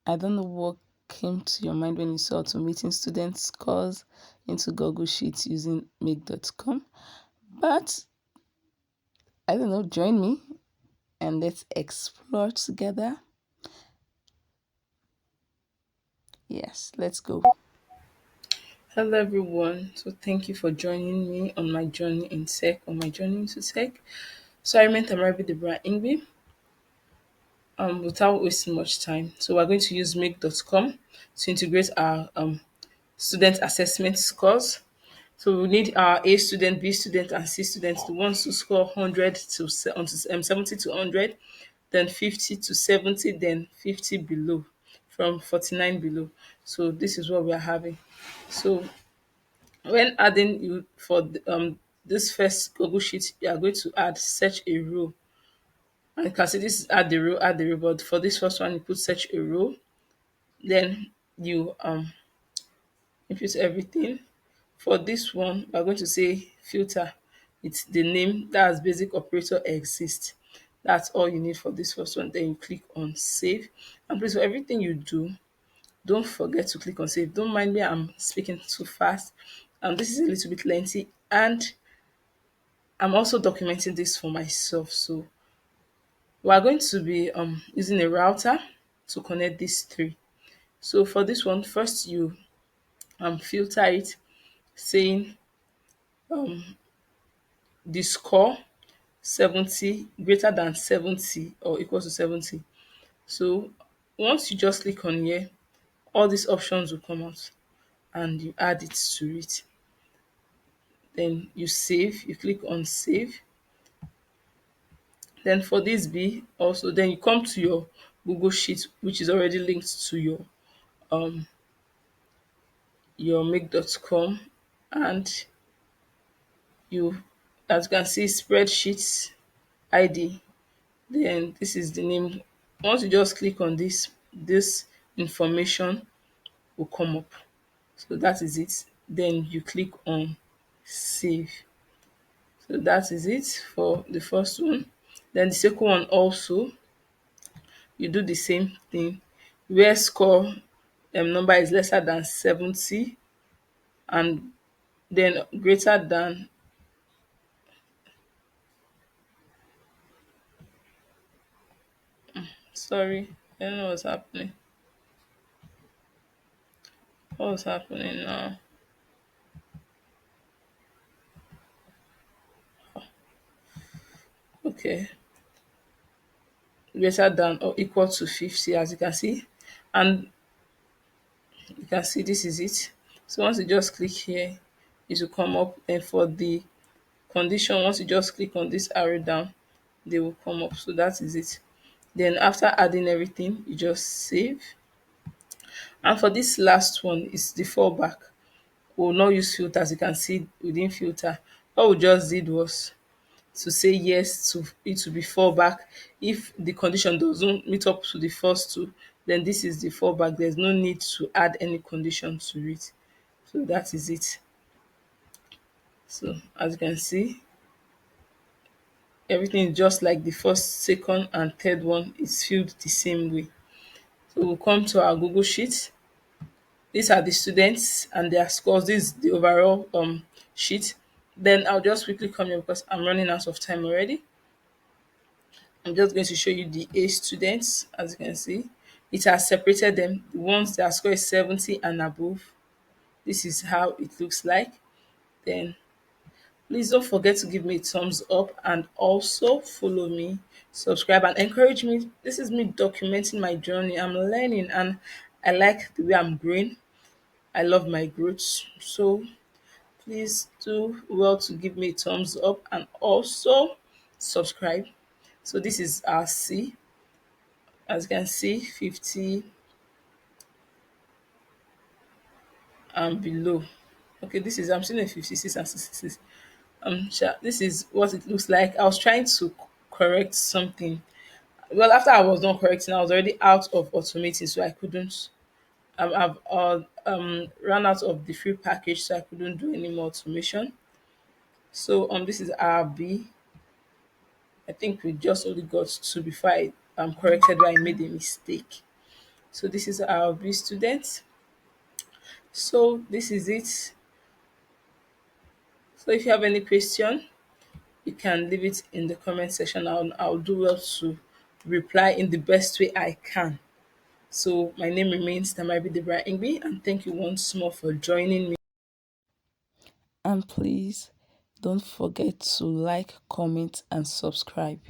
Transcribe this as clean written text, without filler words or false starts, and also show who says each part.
Speaker 1: I don't know what came to your mind when you saw automating student scores into Google Sheets using make.com, but I don't know, join me and let's explore together. Yes, let's go. Hello, everyone. So, thank you for joining me on my journey in tech, on my journey into tech. So, I meant I'm Rabi Debra Ingbe. Without wasting much time, so we're going to use make.com to integrate our student assessment scores. So we need our A student, B student, and C students, the ones who score 100 to 70 to 100, then 50 to 70, then 50 below, from 49 below. So this is what we are having. So when adding you for this first Google Sheet, you are going to add search a row. And you can see this is add the row, but for this first one, you put search a row. Then you input everything. For this one, we're going to say filter. It's the name that has basic operator exist. That's all you need for this first one. Then you click on save. And please, for everything you do, don't forget to click on save. Don't mind me, I'm speaking too fast. This is a little bit lengthy, and I'm also documenting this for myself. So we are going to be using a router to connect these three. So for this one, first you filter it, saying the score 70 greater than 70 or equal to 70. So once you just click on here, all these options will come out and you add it to it. Then you save, you click on save. Then for this B also, then you come to your Google Sheet, which is already linked to your make.com, and you, as you can see, spreadsheets ID. Then this is the name. Once you just click on this information will come up. So that is it. Then you click on save. So that is it for the first one. Then the second one also, you do the same thing. Where score number is lesser than 70 and then greater than, sorry, I don't know what's happening. What's happening now? Okay. Greater than or equal to 50, as you can see. And you can see this is it. So once you just click here, it will come up. And for the condition, once you just click on this arrow down, they will come up. So that is it. Then after adding everything, you just save. And for this last one is the fallback. We will not use filter. As you can see, we didn't filter. What we just did was to say yes to it to be fallback. If the condition doesn't meet up to the first two, then this is the fallback. There's no need to add any condition to it. So that is it. So as you can see, everything is just like the first, second, and third one is filled the same way. So we'll come to our Google Sheet. These are the students and their scores. This is the overall sheet. Then I'll just quickly come here because I'm running out of time already. I'm just going to show you the A students. As you can see, it has separated them. The ones that score is 70 and above. This is how it looks like. Then please don't forget to give me a thumbs up and also follow me, subscribe, and encourage me. This is me documenting my journey. I'm learning and I like the way I'm growing. I love my growth. So please do well to give me a thumbs up and also subscribe. So this is our C. As you can see, 50 and below. Okay, this is, I'm seeing a 56 and 66. This is what it looks like. I was trying to correct something. Well, after I was done correcting, I was already out of automating, so I couldn't. I've run out of the free package, so I couldn't do any more automation. So this is RB. I think we just only got two before I corrected where I made a mistake. So this is our B student. So this is it. So if you have any question, you can leave it in the comment section. I'll do well to reply in the best way I can. So my name remains Tamabi Debra Ingbi, and thank you once more for joining me. And please don't forget to like, comment, and subscribe.